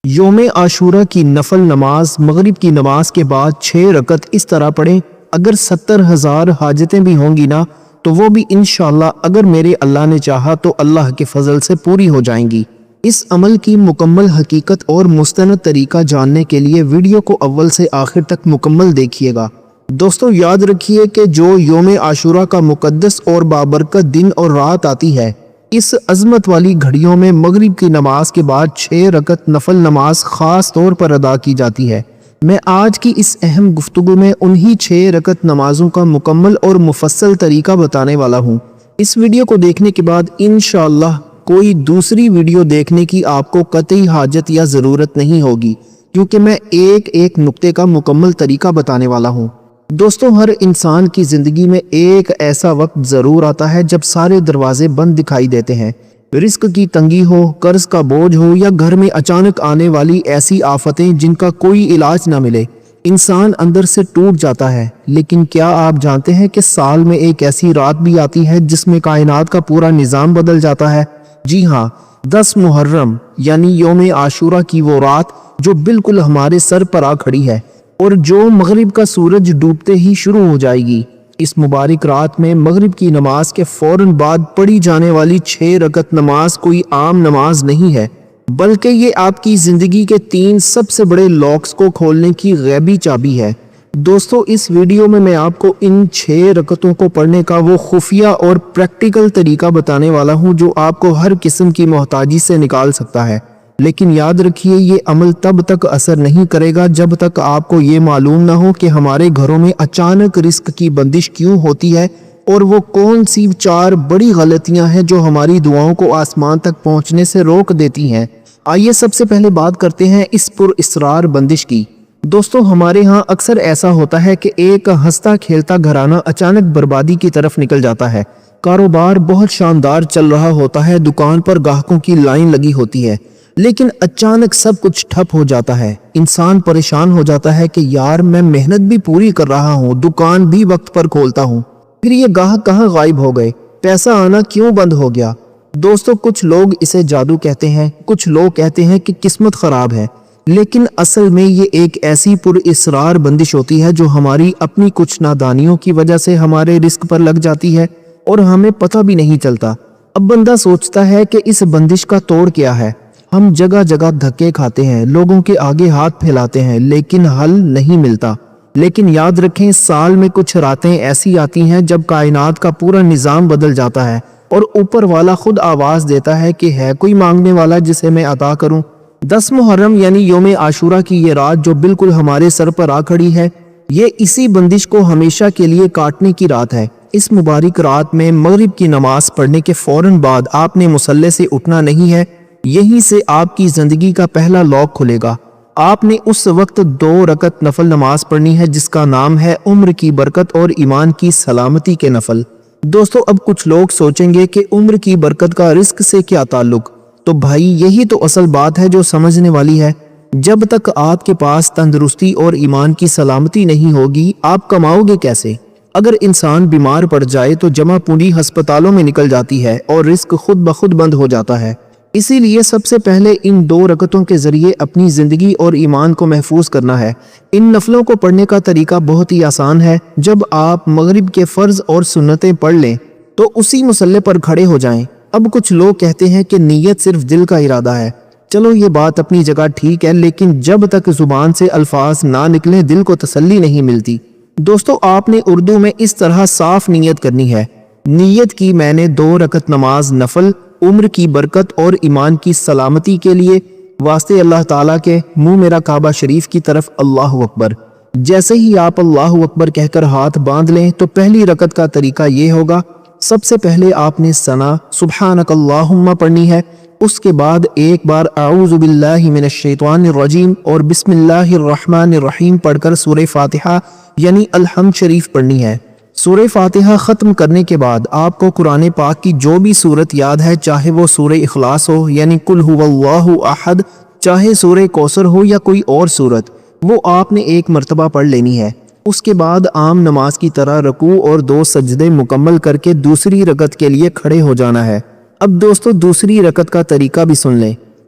یوم عاشورہ کی نفل نماز مغرب کی نماز کے بعد 6 رکعت اس طرح پڑھیں، اگر 70,000 حاجتیں بھی ہوں گی نا تو وہ بھی انشاءاللہ اگر میرے اللہ نے چاہا تو اللہ کے فضل سے پوری ہو جائیں گی۔ اس عمل کی مکمل حقیقت اور مستند طریقہ جاننے کے لیے ویڈیو کو اول سے آخر تک مکمل دیکھیے گا۔ دوستو یاد رکھیے کہ جو یوم عاشورہ کا مقدس اور بابرکت دن اور رات آتی ہے، اس عظمت والی گھڑیوں میں مغرب کی نماز کے بعد 6 رکعت نفل نماز خاص طور پر ادا کی جاتی ہے۔ میں آج کی اس اہم گفتگو میں انہی 6 رکعت نمازوں کا مکمل اور مفصل طریقہ بتانے والا ہوں۔ اس ویڈیو کو دیکھنے کے بعد انشاءاللہ کوئی دوسری ویڈیو دیکھنے کی آپ کو قطعی حاجت یا ضرورت نہیں ہوگی، کیونکہ میں ایک ایک نقطے کا مکمل طریقہ بتانے والا ہوں۔ دوستو ہر انسان کی زندگی میں ایک ایسا وقت ضرور آتا ہے جب سارے دروازے بند دکھائی دیتے ہیں۔ رزق کی تنگی ہو، قرض کا بوجھ ہو یا گھر میں اچانک آنے والی ایسی آفتیں جن کا کوئی علاج نہ ملے، انسان اندر سے ٹوٹ جاتا ہے۔ لیکن کیا آپ جانتے ہیں کہ سال میں ایک ایسی رات بھی آتی ہے جس میں کائنات کا پورا نظام بدل جاتا ہے؟ جی ہاں، 10 محرم یعنی یوم عاشورہ کی وہ رات جو بالکل ہمارے سر پر آ کھڑی ہے اور جو مغرب کا سورج ڈوبتے ہی شروع ہو جائے گی۔ اس مبارک رات میں مغرب کی نماز کے فوراً بعد پڑھی جانے والی 6 رکعت نماز کوئی عام نماز نہیں ہے، بلکہ یہ آپ کی زندگی کے 3 سب سے بڑے لاکس کو کھولنے کی غیبی چابی ہے۔ دوستو اس ویڈیو میں آپ کو ان 6 رکعتوں کو پڑھنے کا وہ خفیہ اور پریکٹیکل طریقہ بتانے والا ہوں جو آپ کو ہر قسم کی محتاجی سے نکال سکتا ہے۔ لیکن یاد رکھیے یہ عمل تب تک اثر نہیں کرے گا جب تک آپ کو یہ معلوم نہ ہو کہ ہمارے گھروں میں اچانک رزق کی بندش کیوں ہوتی ہے اور وہ کون سی 4 بڑی غلطیاں ہیں جو ہماری دعاؤں کو آسمان تک پہنچنے سے روک دیتی ہیں۔ آئیے سب سے پہلے بات کرتے ہیں اس پر اسرار بندش کی۔ دوستو ہمارے ہاں اکثر ایسا ہوتا ہے کہ ایک ہنستا کھیلتا گھرانہ اچانک بربادی کی طرف نکل جاتا ہے۔ کاروبار بہت شاندار چل رہا ہوتا ہے، دکان پر گاہکوں کی لائن لگی ہوتی ہے، لیکن اچانک سب کچھ ٹھپ ہو جاتا ہے۔ انسان پریشان ہو جاتا ہے کہ یار میں محنت بھی پوری کر رہا ہوں، دکان بھی وقت پر کھولتا ہوں، پھر یہ گاہک کہاں غائب ہو گئے، پیسہ آنا کیوں بند ہو گیا؟ دوستو کچھ لوگ اسے جادو کہتے ہیں، کچھ لوگ کہتے ہیں کہ قسمت خراب ہے، لیکن اصل میں یہ ایک ایسی پر اسرار بندش ہوتی ہے جو ہماری اپنی کچھ نادانیوں کی وجہ سے ہمارے رزق پر لگ جاتی ہے اور ہمیں پتہ بھی نہیں چلتا۔ اب بندہ سوچتا ہے کہ اس بندش کا توڑ کیا ہے؟ ہم جگہ جگہ دھکے کھاتے ہیں، لوگوں کے آگے ہاتھ پھیلاتے ہیں، لیکن حل نہیں ملتا۔ لیکن یاد رکھیں سال میں کچھ راتیں ایسی آتی ہیں جب کائنات کا پورا نظام بدل جاتا ہے اور اوپر والا خود آواز دیتا ہے کہ ہے کوئی مانگنے والا جسے میں عطا کروں۔ 10 محرم یعنی یوم عاشورہ کی یہ رات جو بالکل ہمارے سر پر آ کھڑی ہے، یہ اسی بندش کو ہمیشہ کے لیے کاٹنے کی رات ہے۔ اس مبارک رات میں مغرب کی نماز پڑھنے کے فوراً بعد آپ نے مصلی سے اٹھنا نہیں ہے، یہیں سے آپ کی زندگی کا پہلا لاک کھلے گا۔ آپ نے اس وقت 2 رکعت نفل نماز پڑھنی ہے جس کا نام ہے عمر کی برکت اور ایمان کی سلامتی کے نفل۔ دوستو اب کچھ لوگ سوچیں گے کہ عمر کی برکت کا رزق سے کیا تعلق؟ تو بھائی یہی تو اصل بات ہے جو سمجھنے والی ہے۔ جب تک آپ کے پاس تندرستی اور ایمان کی سلامتی نہیں ہوگی آپ کماؤ گے کیسے؟ اگر انسان بیمار پڑ جائے تو جمع پونجی ہسپتالوں میں نکل جاتی ہے اور رزق خود بخود بند ہو جاتا ہے۔ اسی لیے سب سے پہلے ان 2 رکعتوں کے ذریعے اپنی زندگی اور ایمان کو محفوظ کرنا ہے۔ ان نفلوں کو پڑھنے کا طریقہ بہت ہی آسان ہے۔ جب آپ مغرب کے فرض اور سنتیں پڑھ لیں تو اسی مصلی پر کھڑے ہو جائیں۔ اب کچھ لوگ کہتے ہیں کہ نیت صرف دل کا ارادہ ہے۔ چلو یہ بات اپنی جگہ ٹھیک ہے، لیکن جب تک زبان سے الفاظ نہ نکلیں دل کو تسلی نہیں ملتی۔ دوستو آپ نے اردو میں اس طرح صاف نیت کرنی ہے۔ نیت کی میں نے 2 رکعت نماز نفل عمر کی برکت اور ایمان کی سلامتی کے لیے واسطے اللہ تعالیٰ کے، منہ میرا کعبہ شریف کی طرف، اللہ اکبر۔ جیسے ہی آپ اللہ اکبر کہہ کر ہاتھ باندھ لیں تو پہلی رکعت کا طریقہ یہ ہوگا، سب سے پہلے آپ نے ثنا سبحانک اللہم پڑھنی ہے، اس کے بعد ایک بار اعوذ باللہ من الشیطان الرجیم اور بسم اللہ الرحمن الرحیم پڑھ کر سورہ فاتحہ یعنی الحمد شریف پڑھنی ہے۔ سورہ فاتحہ ختم کرنے کے بعد آپ کو قرآن پاک کی جو بھی سورت یاد ہے، چاہے وہ سورہ اخلاص ہو یعنی قل ھو اللہ احد، چاہے سورہ کوثر ہو یا کوئی اور سورت، وہ آپ نے ایک مرتبہ پڑھ لینی ہے۔ اس کے بعد عام نماز کی طرح رکوع اور 2 سجدے مکمل کر کے دوسری رکعت کے لیے کھڑے ہو جانا ہے۔ اب دوستو دوسری رکعت کا طریقہ بھی سن لیں۔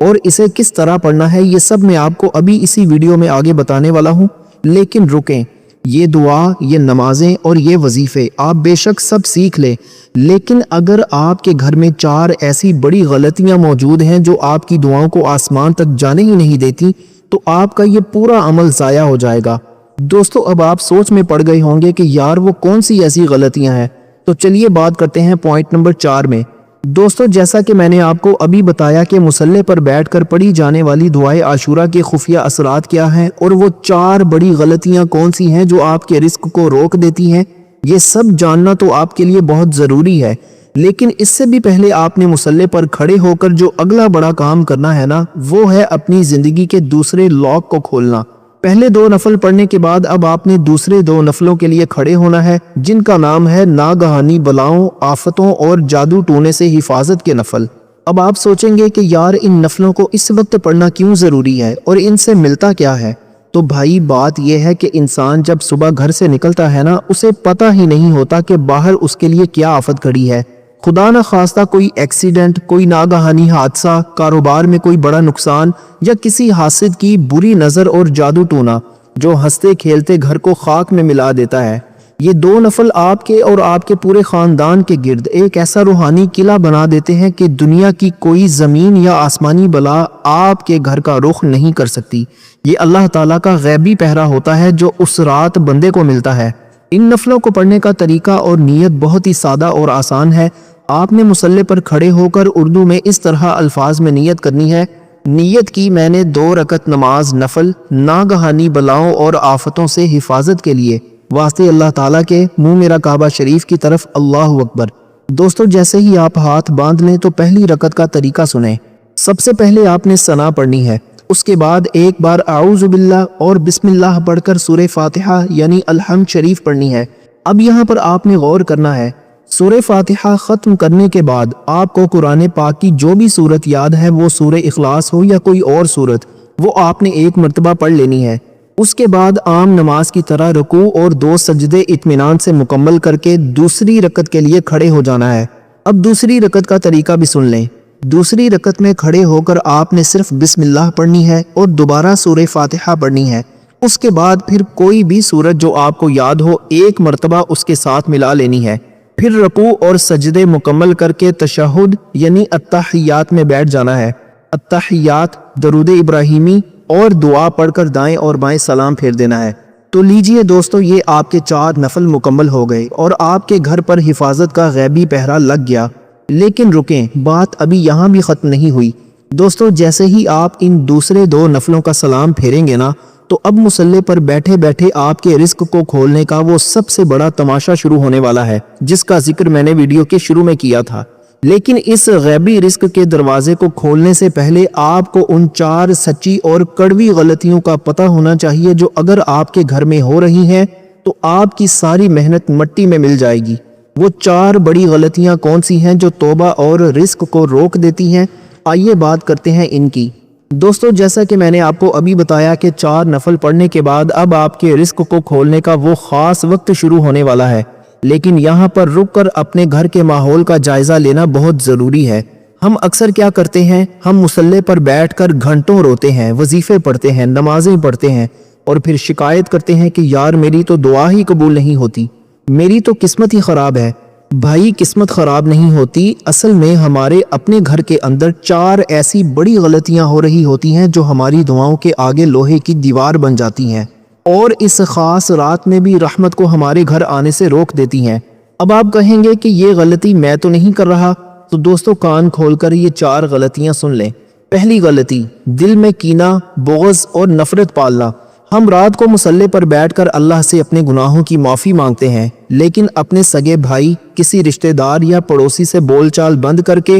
اور اسے کس طرح پڑھنا ہے یہ سب میں آپ کو ابھی اسی ویڈیو میں آگے بتانے والا ہوں، لیکن رکیں، یہ دعا، یہ نمازیں اور یہ وظیفے آپ بے شک سب سیکھ لیں، لیکن اگر آپ کے گھر میں 4 ایسی بڑی غلطیاں موجود ہیں جو آپ کی دعاؤں کو آسمان تک جانے ہی نہیں دیتی تو آپ کا یہ پورا عمل ضائع ہو جائے گا۔ دوستو اب آپ سوچ میں پڑ گئے ہوں گے کہ یار وہ کون سی ایسی غلطیاں ہیں، تو چلیے بات کرتے ہیں پوائنٹ نمبر 4 میں۔ دوستو جیسا کہ میں نے آپ کو ابھی بتایا کہ مصلی پر بیٹھ کر پڑھی جانے والی دعائے عاشورہ کے خفیہ اثرات کیا ہیں اور وہ 4 بڑی غلطیاں کون سی ہیں جو آپ کے رزق کو روک دیتی ہیں، یہ سب جاننا تو آپ کے لیے بہت ضروری ہے۔ لیکن اس سے بھی پہلے آپ نے مصلی پر کھڑے ہو کر جو اگلا بڑا کام کرنا ہے نا، وہ ہے اپنی زندگی کے دوسرے لاک کو کھولنا۔ پہلے 2 نفل پڑھنے کے بعد اب آپ نے دوسرے 2 نفلوں کے لیے کھڑے ہونا ہے، جن کا نام ہے ناگہانی بلاؤں، آفتوں اور جادو ٹونے سے حفاظت کے نفل۔ اب آپ سوچیں گے کہ یار ان نفلوں کو اس وقت پڑھنا کیوں ضروری ہے اور ان سے ملتا کیا ہے؟ تو بھائی بات یہ ہے کہ انسان جب صبح گھر سے نکلتا ہے نا، اسے پتہ ہی نہیں ہوتا کہ باہر اس کے لیے کیا آفت کھڑی ہے۔ خدا نہ خواستہ کوئی ایکسیڈنٹ، کوئی ناگہانی حادثہ، کاروبار میں کوئی بڑا نقصان یا کسی حاسد کی بری نظر اور جادو ٹونا جو ہنستے کھیلتے گھر کو خاک میں ملا دیتا ہے۔ یہ 2 نفل آپ کے اور آپ کے پورے خاندان کے گرد ایک ایسا روحانی قلعہ بنا دیتے ہیں کہ دنیا کی کوئی زمین یا آسمانی بلا آپ کے گھر کا رخ نہیں کر سکتی۔ یہ اللہ تعالیٰ کا غیبی پہرا ہوتا ہے جو اس رات بندے کو ملتا ہے۔ ان نفلوں کو پڑھنے کا طریقہ اور نیت بہت ہی سادہ اور آسان ہے۔ آپ نے مصلی پر کھڑے ہو کر اردو میں اس طرح الفاظ میں نیت کرنی ہے: نیت کی میں نے 2 رکعت نماز نفل ناگہانی بلاؤں اور آفتوں سے حفاظت کے لیے، واسطے اللہ تعالیٰ کے، منہ میرا کعبہ شریف کی طرف، اللہ اکبر۔ دوستو جیسے ہی آپ ہاتھ باندھ لیں تو پہلی رکعت کا طریقہ سنیں۔ سب سے پہلے آپ نے ثنا پڑھنی ہے، اس کے بعد ایک بار اعوذ باللہ اور بسم اللہ پڑھ کر سورہ فاتحہ یعنی الحمد شریف پڑھنی ہے۔ اب یہاں پر آپ نے غور کرنا ہے، سورہ فاتحہ ختم کرنے کے بعد آپ کو قرآن پاک کی جو بھی سورت یاد ہے، وہ سورہ اخلاص ہو یا کوئی اور سورت، وہ آپ نے 1 مرتبہ پڑھ لینی ہے۔ اس کے بعد عام نماز کی طرح رکوع اور 2 سجدے اطمینان سے مکمل کر کے دوسری رکعت کے لیے کھڑے ہو جانا ہے۔ اب دوسری رکعت کا طریقہ بھی سن لیں۔ دوسری رکعت میں کھڑے ہو کر آپ نے صرف بسم اللہ پڑھنی ہے اور دوبارہ سورہ فاتحہ پڑھنی ہے۔ اس کے بعد پھر کوئی بھی سورت جو آپ کو یاد ہو 1 مرتبہ اس کے ساتھ ملا لینی ہے۔ پھر رکوع اور سجدے مکمل کر کے تشہد یعنی التحیات میں بیٹھ جانا ہے۔ التحیات، درود ابراہیمی اور دعا پڑھ کر دائیں اور بائیں سلام پھیر دینا ہے۔ تو لیجئے دوستو، یہ آپ کے 4 نفل مکمل ہو گئے اور آپ کے گھر پر حفاظت کا غیبی پہرا لگ گیا۔ لیکن رکیں، بات ابھی یہاں بھی ختم نہیں ہوئی۔ دوستو جیسے ہی آپ ان دوسرے 2 نفلوں کا سلام پھیریں گے نا، تو اب مصلی پر بیٹھے بیٹھے آپ کے رزق کو کھولنے کا وہ سب سے بڑا تماشا شروع ہونے والا ہے، جس کا ذکر میں نے ویڈیو کے شروع میں کیا تھا۔ لیکن اس غیبی رزق کے دروازے کو کھولنے سے پہلے آپ کو ان 4 سچی اور کڑوی غلطیوں کا پتہ ہونا چاہیے جو اگر آپ کے گھر میں ہو رہی ہیں تو آپ کی ساری محنت مٹی میں مل جائے گی۔ وہ 4 بڑی غلطیاں کون سی ہیں جو توبہ اور رزق کو روک دیتی ہیں؟ آئیے بات کرتے ہیں ان کی۔ دوستو جیسا کہ میں نے آپ کو ابھی بتایا کہ 4 نفل پڑھنے کے بعد اب آپ کے رزق کو کھولنے کا وہ خاص وقت شروع ہونے والا ہے، لیکن یہاں پر رک کر اپنے گھر کے ماحول کا جائزہ لینا بہت ضروری ہے۔ ہم اکثر کیا کرتے ہیں، ہم مصلی پر بیٹھ کر گھنٹوں روتے ہیں، وظیفے پڑھتے ہیں، نمازیں پڑھتے ہیں اور پھر شکایت کرتے ہیں کہ یار میری تو دعا ہی قبول نہیں ہوتی، میری تو قسمت ہی خراب ہے۔ بھائی قسمت خراب نہیں ہوتی، اصل میں ہمارے اپنے گھر کے اندر 4 ایسی بڑی غلطیاں ہو رہی ہوتی ہیں جو ہماری دعاؤں کے آگے لوہے کی دیوار بن جاتی ہیں اور اس خاص رات میں بھی رحمت کو ہمارے گھر آنے سے روک دیتی ہیں۔ اب آپ کہیں گے کہ یہ غلطی میں تو نہیں کر رہا، تو دوستو کان کھول کر یہ 4 غلطیاں سن لیں۔ پہلی غلطی، دل میں کینہ، بغض اور نفرت پالنا۔ ہم رات کو مصلی پر بیٹھ کر اللہ سے اپنے گناہوں کی معافی مانگتے ہیں، لیکن اپنے سگے بھائی، کسی رشتہ دار یا پڑوسی سے بول چال بند کر کے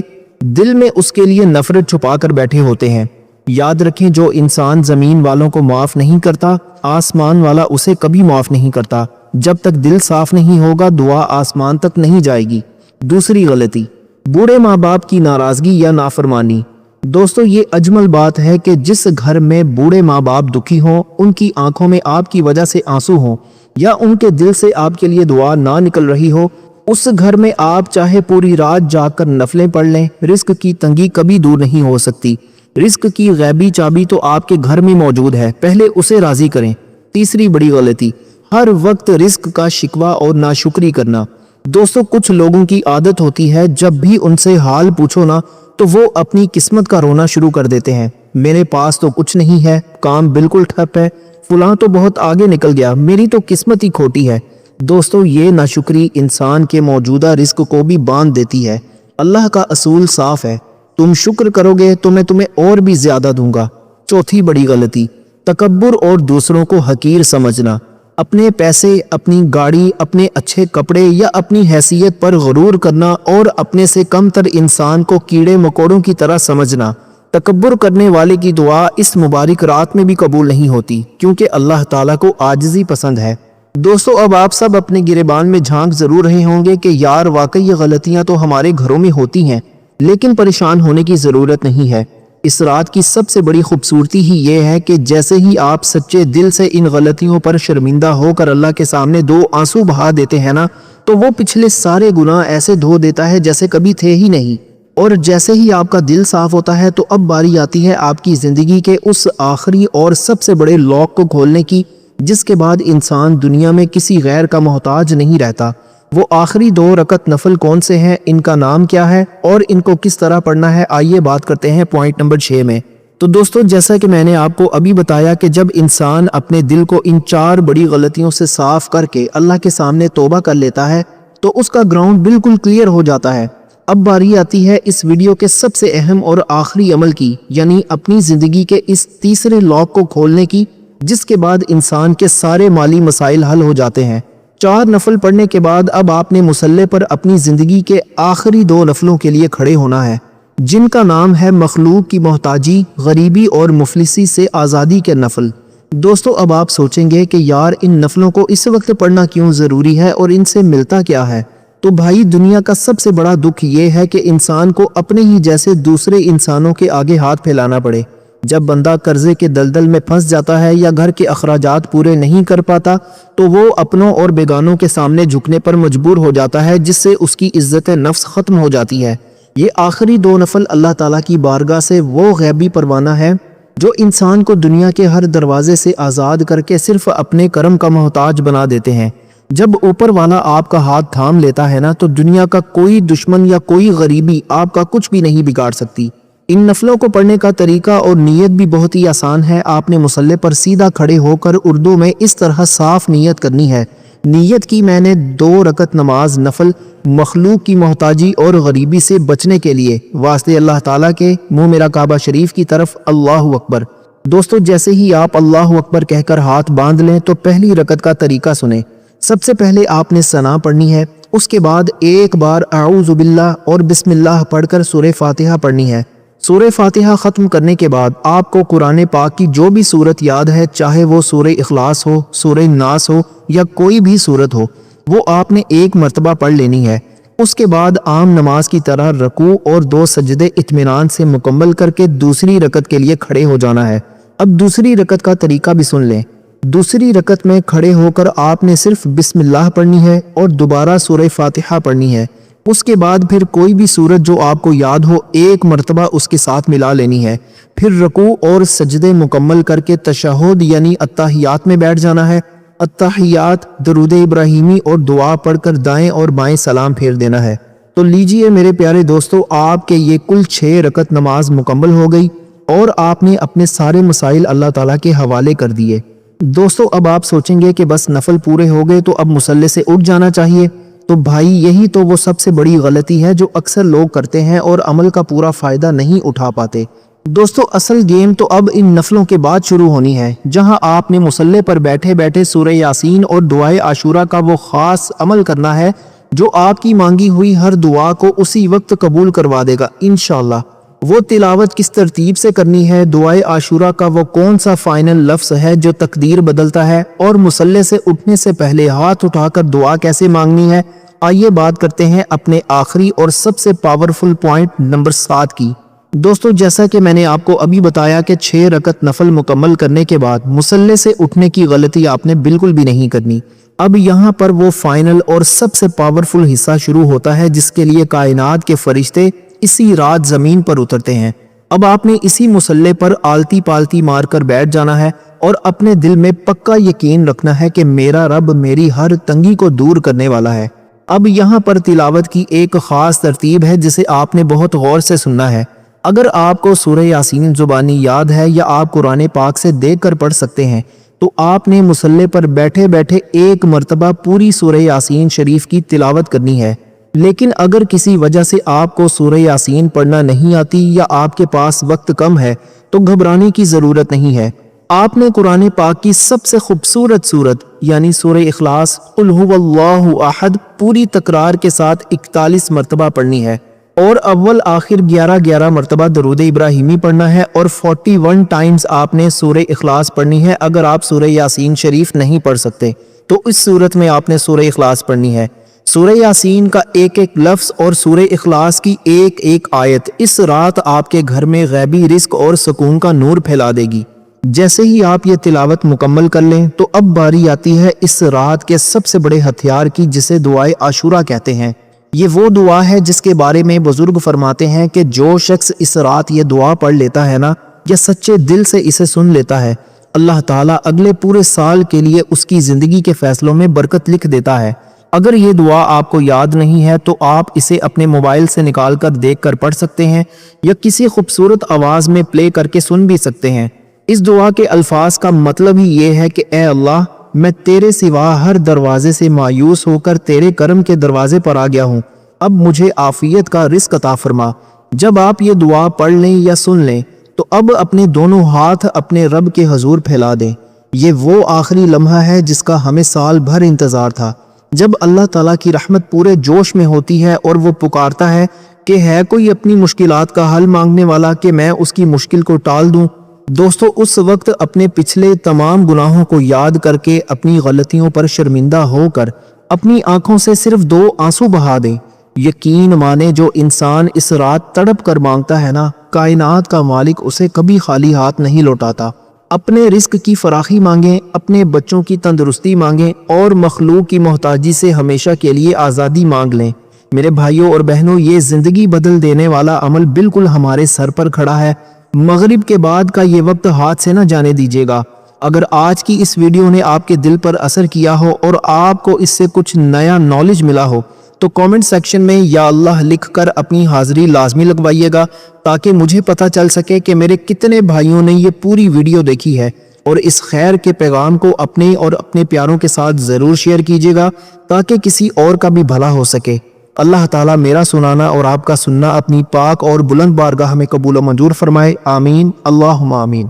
دل میں اس کے لیے نفرت چھپا کر بیٹھے ہوتے ہیں۔ یاد رکھیں، جو انسان زمین والوں کو معاف نہیں کرتا، آسمان والا اسے کبھی معاف نہیں کرتا۔ جب تک دل صاف نہیں ہوگا، دعا آسمان تک نہیں جائے گی۔ دوسری غلطی، بوڑھے ماں باپ کی ناراضگی یا نافرمانی۔ دوستو یہ اجمل بات ہے کہ جس گھر میں بوڑھے ماں باپ دکھی ہوں، ان کی آنکھوں میں آپ کی وجہ سے آنسو ہوں یا ان کے دل سے آپ کے لیے دعا نہ نکل رہی ہو، اس گھر میں آپ چاہے پوری رات جاگ کر نفلیں پڑھ لیں، رزق کی تنگی کبھی دور نہیں ہو سکتی۔ رزق کی غیبی چابی تو آپ کے گھر میں موجود ہے، پہلے اسے راضی کریں۔ تیسری بڑی غلطی، ہر وقت رزق کا شکوہ اور ناشکری کرنا۔ دوستو کچھ لوگوں کی عادت ہوتی ہے جب بھی ان سے حال پوچھو نا تو وہ اپنی قسمت کا رونا شروع کر دیتے ہیں۔ میرے پاس تو کچھ نہیں ہے، کام بالکل ٹھپ ہے، فلاں تو بہت آگے نکل گیا، میری تو قسمت ہی کھوٹی ہے۔ دوستو یہ ناشکری انسان کے موجودہ رزق کو بھی باندھ دیتی ہے۔ اللہ کا اصول صاف ہے، تم شکر کرو گے تو میں تمہیں اور بھی زیادہ دوں گا۔ چوتھی بڑی غلطی، تکبر اور دوسروں کو حقیر سمجھنا۔ اپنے پیسے، اپنی گاڑی، اپنے اچھے کپڑے یا اپنی حیثیت پر غرور کرنا اور اپنے سے کم تر انسان کو کیڑے مکوڑوں کی طرح سمجھنا۔ تکبر کرنے والے کی دعا اس مبارک رات میں بھی قبول نہیں ہوتی، کیونکہ اللہ تعالیٰ کو عاجزی پسند ہے۔ دوستو اب آپ سب اپنے گریبان میں جھانک ضرور رہے ہوں گے کہ یار واقعی یہ غلطیاں تو ہمارے گھروں میں ہوتی ہیں، لیکن پریشان ہونے کی ضرورت نہیں ہے۔ اس رات کی سب سے بڑی خوبصورتی ہی یہ ہے کہ جیسے ہی آپ سچے دل سے ان غلطیوں پر شرمندہ ہو کر اللہ کے سامنے دو آنسو بہا دیتے ہیں نا، تو وہ پچھلے سارے گناہ ایسے دھو دیتا ہے جیسے کبھی تھے ہی نہیں۔ اور جیسے ہی آپ کا دل صاف ہوتا ہے تو اب باری آتی ہے آپ کی زندگی کے اس آخری اور سب سے بڑے لاک کو کھولنے کی، جس کے بعد انسان دنیا میں کسی غیر کا محتاج نہیں رہتا۔ وہ آخری 2 رکعت نفل کون سے ہیں، ان کا نام کیا ہے اور ان کو کس طرح پڑھنا ہے، آئیے بات کرتے ہیں پوائنٹ نمبر 6 میں۔ تو دوستو جیسا کہ میں نے آپ کو ابھی بتایا کہ جب انسان اپنے دل کو ان 4 بڑی غلطیوں سے صاف کر کے اللہ کے سامنے توبہ کر لیتا ہے تو اس کا گراؤنڈ بالکل کلیئر ہو جاتا ہے۔ اب باری آتی ہے اس ویڈیو کے سب سے اہم اور آخری عمل کی، یعنی اپنی زندگی کے اس تیسرے لاک کو کھولنے کی، جس کے بعد انسان کے سارے مالی مسائل حل ہو جاتے ہیں۔ 4 نفل پڑھنے کے بعد اب آپ نے مصلی پر اپنی زندگی کے آخری 2 نفلوں کے لیے کھڑے ہونا ہے، جن کا نام ہے مخلوق کی محتاجی، غریبی اور مفلسی سے آزادی کے نفل۔ دوستو اب آپ سوچیں گے کہ یار ان نفلوں کو اس وقت پڑھنا کیوں ضروری ہے اور ان سے ملتا کیا ہے؟ تو بھائی دنیا کا سب سے بڑا دکھ یہ ہے کہ انسان کو اپنے ہی جیسے دوسرے انسانوں کے آگے ہاتھ پھیلانا پڑے۔ جب بندہ قرضے کے دلدل میں پھنس جاتا ہے یا گھر کے اخراجات پورے نہیں کر پاتا تو وہ اپنوں اور بیگانوں کے سامنے جھکنے پر مجبور ہو جاتا ہے، جس سے اس کی عزت نفس ختم ہو جاتی ہے۔ یہ آخری 2 نفل اللہ تعالیٰ کی بارگاہ سے وہ غیبی پروانہ ہے جو انسان کو دنیا کے ہر دروازے سے آزاد کر کے صرف اپنے کرم کا محتاج بنا دیتے ہیں۔ جب اوپر والا آپ کا ہاتھ تھام لیتا ہے نا تو دنیا کا کوئی دشمن یا کوئی غریبی آپ کا کچھ بھی نہیں بگاڑ سکتی۔ ان نفلوں کو پڑھنے کا طریقہ اور نیت بھی بہت ہی آسان ہے۔ آپ نے مصلی پر سیدھا کھڑے ہو کر اردو میں اس طرح صاف نیت کرنی ہے۔ نیت کی میں نے 2 رکعت نماز نفل مخلوق کی محتاجی اور غریبی سے بچنے کے لیے، واسطے اللہ تعالیٰ کے، منہ میرا کعبہ شریف کی طرف، اللہ اکبر۔ دوستو جیسے ہی آپ اللہ اکبر کہہ کر ہاتھ باندھ لیں تو پہلی رکعت کا طریقہ سنیں۔ سب سے پہلے آپ نے ثنا پڑھنی ہے، اس کے بعد ایک بار اعوذ باللہ اور بسم اللہ پڑھ کر سورہ فاتحہ پڑھنی ہے۔ سورہ فاتحہ ختم کرنے کے بعد آپ کو قرآن پاک کی جو بھی سورت یاد ہے، چاہے وہ سورہ اخلاص ہو، سورہ ناس ہو یا کوئی بھی سورت ہو، وہ آپ نے 1 مرتبہ پڑھ لینی ہے۔ اس کے بعد عام نماز کی طرح رکوع اور 2 سجدے اطمینان سے مکمل کر کے دوسری رکعت کے لیے کھڑے ہو جانا ہے۔ اب دوسری رکعت کا طریقہ بھی سن لیں۔ دوسری رکعت میں کھڑے ہو کر آپ نے صرف بسم اللہ پڑھنی ہے اور دوبارہ سورہ فاتحہ پڑھنی ہے۔ اس کے بعد پھر کوئی بھی سورت جو آپ کو یاد ہو 1 مرتبہ اس کے ساتھ ملا لینی ہے۔ پھر رکوع اور سجدے مکمل کر کے تشہد یعنی اتحیات میں بیٹھ جانا ہے۔ اتحیات، درود ابراہیمی اور دعا پڑھ کر دائیں اور بائیں سلام پھیر دینا ہے۔ تو لیجئے میرے پیارے دوستو، آپ کے یہ کل 6 رکعت نماز مکمل ہو گئی اور آپ نے اپنے سارے مسائل اللہ تعالیٰ کے حوالے کر دیے۔ دوستو اب آپ سوچیں گے کہ بس نفل پورے ہو گئے تو اب مصلی سے اٹھ جانا چاہیے۔ تو بھائی یہی تو وہ سب سے بڑی غلطی ہے جو اکثر لوگ کرتے ہیں اور عمل کا پورا فائدہ نہیں اٹھا پاتے۔ دوستو اصل گیم تو اب ان نفلوں کے بعد شروع ہونی ہے، جہاں آپ نے مصلی پر بیٹھے بیٹھے سورہ یاسین اور دعائے عاشورہ کا وہ خاص عمل کرنا ہے جو آپ کی مانگی ہوئی ہر دعا کو اسی وقت قبول کروا دے گا انشاءاللہ۔ وہ تلاوت کس ترتیب سے کرنی ہے، دعائے عاشورہ کا وہ کون سا فائنل لفظ ہے جو تقدیر بدلتا ہے، اور مصلی سے اٹھنے سے پہلے ہاتھ اٹھا کر دعا کیسے مانگنی ہے، آئیے بات کرتے ہیں اپنے آخری اور سب سے پاورفل پوائنٹ نمبر 7 کی۔ دوستو جیسا کہ میں نے آپ کو ابھی بتایا کہ 6 رکعت نفل مکمل کرنے کے بعد مصلی سے اٹھنے کی غلطی آپ نے بالکل بھی نہیں کرنی۔ اب یہاں پر وہ فائنل اور سب سے پاورفل حصہ شروع ہوتا ہے جس کے لیے کائنات کے فرشتے اسی رات زمین پر اترتے ہیں۔ اب آپ نے اسی مسلح پر آلتی پالتی مار کر بیٹھ جانا ہے اور اپنے دل میں پکا یقین رکھنا ہے کہ میرا رب میری ہر تنگی کو دور کرنے والا ہے۔ اب یہاں پر تلاوت کی ایک خاص ترتیب ہے جسے آپ نے بہت غور سے سننا ہے۔ اگر آپ کو سورہ یاسین زبانی یاد ہے یا آپ قرآن پاک سے دیکھ کر پڑھ سکتے ہیں تو آپ نے مسلح پر بیٹھے بیٹھے ایک مرتبہ پوری سورہ یاسین شریف کی تلاوت کرنی ہے۔ لیکن اگر کسی وجہ سے آپ کو سورہ یاسین پڑھنا نہیں آتی یا آپ کے پاس وقت کم ہے تو گھبرانے کی ضرورت نہیں ہے۔ آپ نے قرآن پاک کی سب سے خوبصورت سورت یعنی سورہ اخلاص قل هو اللہ احد پوری تکرار کے ساتھ 41 مرتبہ پڑھنی ہے، اور اول آخر 11 مرتبہ درود ابراہیمی پڑھنا ہے، اور 41 ٹائمز آپ نے سورہ اخلاص پڑھنی ہے۔ اگر آپ سورہ یاسین شریف نہیں پڑھ سکتے تو اس صورت میں آپ نے سورہ اخلاص پڑھنی ہے۔ سورہ یاسین کا ایک ایک لفظ اور سورہ اخلاص کی ایک ایک آیت اس رات آپ کے گھر میں غیبی رزق اور سکون کا نور پھیلا دے گی۔ جیسے ہی آپ یہ تلاوت مکمل کر لیں تو اب باری آتی ہے اس رات کے سب سے بڑے ہتھیار کی، جسے دعائے عاشورہ کہتے ہیں۔ یہ وہ دعا ہے جس کے بارے میں بزرگ فرماتے ہیں کہ جو شخص اس رات یہ دعا پڑھ لیتا ہے نا یا سچے دل سے اسے سن لیتا ہے، اللہ تعالیٰ اگلے پورے سال کے لیے اس کی زندگی کے فیصلوں میں برکت لکھ دیتا ہے۔ اگر یہ دعا آپ کو یاد نہیں ہے تو آپ اسے اپنے موبائل سے نکال کر دیکھ کر پڑھ سکتے ہیں یا کسی خوبصورت آواز میں پلے کر کے سن بھی سکتے ہیں۔ اس دعا کے الفاظ کا مطلب ہی یہ ہے کہ اے اللہ، میں تیرے سوا ہر دروازے سے مایوس ہو کر تیرے کرم کے دروازے پر آ گیا ہوں، اب مجھے عافیت کا رزق عطا فرما۔ جب آپ یہ دعا پڑھ لیں یا سن لیں تو اب اپنے دونوں ہاتھ اپنے رب کے حضور پھیلا دیں۔ یہ وہ آخری لمحہ ہے جس کا ہمیں سال بھر انتظار تھا، جب اللہ تعالیٰ کی رحمت پورے جوش میں ہوتی ہے اور وہ پکارتا ہے کہ ہے کوئی اپنی مشکلات کا حل مانگنے والا کہ میں اس کی مشکل کو ٹال دوں۔ دوستو، اس وقت اپنے پچھلے تمام گناہوں کو یاد کر کے اپنی غلطیوں پر شرمندہ ہو کر اپنی آنکھوں سے صرف 2 آنسو بہا دیں۔ یقین مانے جو انسان اس رات تڑپ کر مانگتا ہے نا، کائنات کا مالک اسے کبھی خالی ہاتھ نہیں لوٹاتا۔ اپنے رزق کی فراخی مانگیں، اپنے بچوں کی تندرستی مانگیں اور مخلوق کی محتاجی سے ہمیشہ کے لیے آزادی مانگ لیں۔ میرے بھائیوں اور بہنوں، یہ زندگی بدل دینے والا عمل بالکل ہمارے سر پر کھڑا ہے۔ مغرب کے بعد کا یہ وقت ہاتھ سے نہ جانے دیجیے گا۔ اگر آج کی اس ویڈیو نے آپ کے دل پر اثر کیا ہو اور آپ کو اس سے کچھ نیا نالج ملا ہو تو کامنٹ سیکشن میں یا اللہ لکھ کر اپنی حاضری لازمی لگوائیے گا، تاکہ مجھے پتہ چل سکے کہ میرے کتنے بھائیوں نے یہ پوری ویڈیو دیکھی ہے۔ اور اس خیر کے پیغام کو اپنے اور اپنے پیاروں کے ساتھ ضرور شیئر کیجیے گا تاکہ کسی اور کا بھی بھلا ہو سکے۔ اللہ تعالیٰ میرا سنانا اور آپ کا سننا اپنی پاک اور بلند بارگاہ میں قبول و منظور فرمائے۔ آمین، اللہم آمین۔